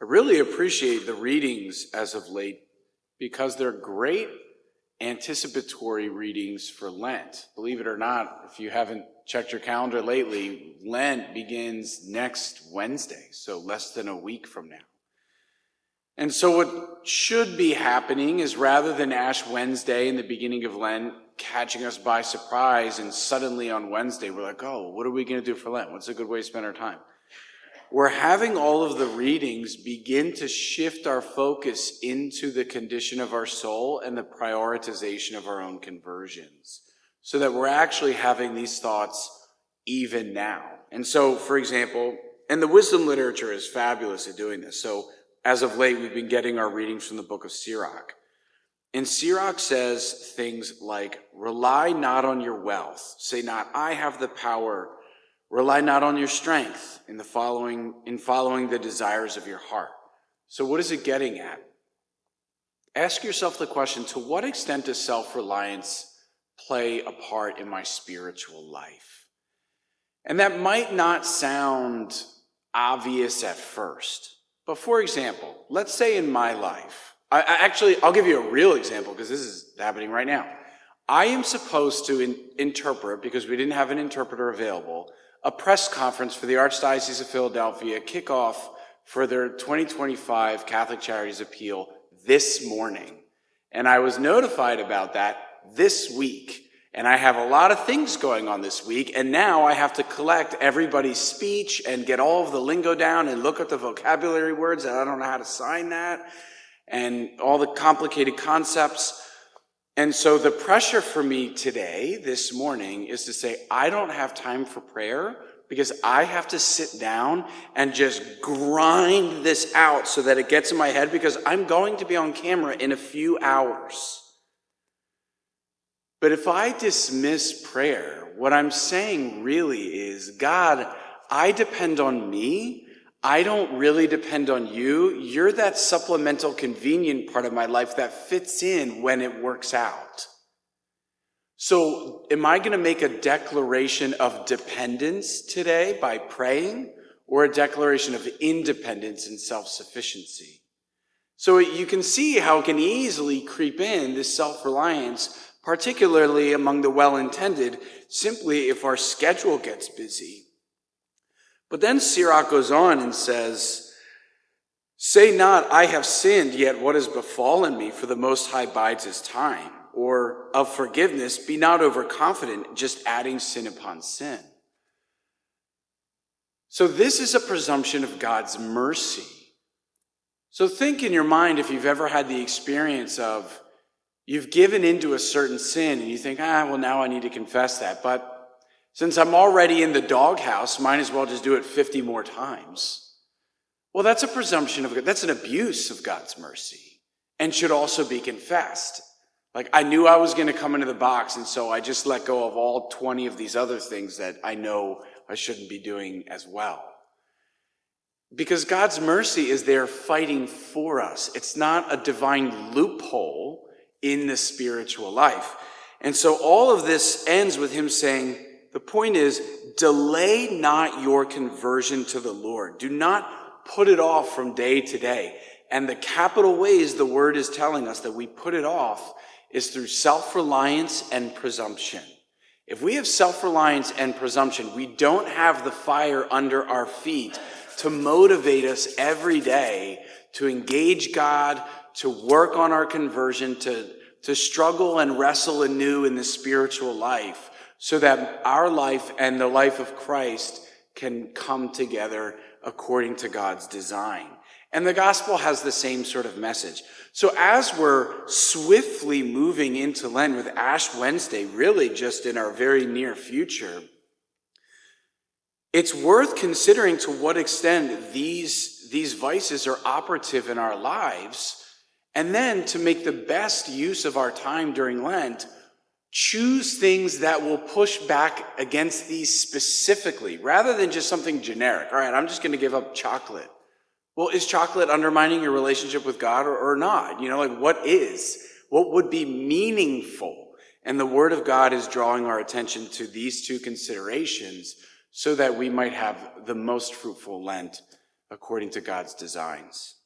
I really appreciate the readings as of late because they're great anticipatory readings for Lent. Believe it or not, if you haven't checked your calendar lately, Lent begins next Wednesday, so less than a week from now. And so what should be happening is rather than Ash Wednesday in the beginning of Lent catching us by surprise and suddenly on Wednesday we're like, oh, what are we going to do for Lent? What's a good way to spend our time? We're having all of the readings begin to shift our focus into the condition of our soul and the prioritization of our own conversions, so that we're actually having these thoughts even now. And so, for example, and the wisdom literature is fabulous at doing this. So as of late, we've been getting our readings from the book of Sirarch. And Sirarch says things like, rely not on your wealth. Say not, I have the power. Rely not on your strength in following the desires of your heart. So what is it getting at? Ask yourself the question, to what extent does self-reliance play a part in my spiritual life? And that might not sound obvious at first. But for example, let's say in my life, I'll give you a real example because this is happening right now. I am supposed to interpret, because we didn't have an interpreter available, a press conference for the Archdiocese of Philadelphia kickoff for their 2025 Catholic Charities Appeal this morning. And I was notified about that this week. And I have a lot of things going on this week. And now I have to collect everybody's speech and get all of the lingo down and look at the vocabulary words, and I don't know how to sign that, and all the complicated concepts. And so the pressure for me today, this morning, is to say, I don't have time for prayer because I have to sit down and just grind this out so that it gets in my head, because I'm going to be on camera in a few hours. But if I dismiss prayer, what I'm saying really is, God, I depend on me. I don't really depend on you. You're that supplemental convenient part of my life that fits in when it works out. So am I going to make a declaration of dependence today by praying, or a declaration of independence and self-sufficiency? So you can see how it can easily creep in, this self-reliance, particularly among the well-intended, simply if our schedule gets busy. But then Sirach goes on and says, say not, I have sinned, yet what has befallen me, for the Most High bides his time. Or of forgiveness, be not overconfident, just adding sin upon sin. So this is a presumption of God's mercy. So think in your mind if you've ever had the experience of you've given into a certain sin and you think, well, now I need to confess that. But since I'm already in the doghouse, might as well just do it 50 more times. Well, that's a presumption of God. That's an abuse of God's mercy and should also be confessed. Like, I knew I was going to come into the box, and so I just let go of all 20 of these other things that I know I shouldn't be doing as well. Because God's mercy is there fighting for us. It's not a divine loophole in the spiritual life. And so all of this ends with him saying, the point is, delay not your conversion to the Lord. Do not put it off from day to day. And the capital ways the word is telling us that we put it off is through self-reliance and presumption. If we have self-reliance and presumption, we don't have the fire under our feet to motivate us every day to engage God, to work on our conversion, to struggle and wrestle anew in the spiritual life, so that our life and the life of Christ can come together according to God's design. And the gospel has the same sort of message. So as we're swiftly moving into Lent with Ash Wednesday, really just in our very near future, it's worth considering to what extent these vices are operative in our lives, and then to make the best use of our time during Lent, choose things that will push back against these specifically, rather than just something generic. All right, I'm just going to give up chocolate. Well, is chocolate undermining your relationship with God or not? What would be meaningful? And the Word of God is drawing our attention to these two considerations so that we might have the most fruitful Lent according to God's designs.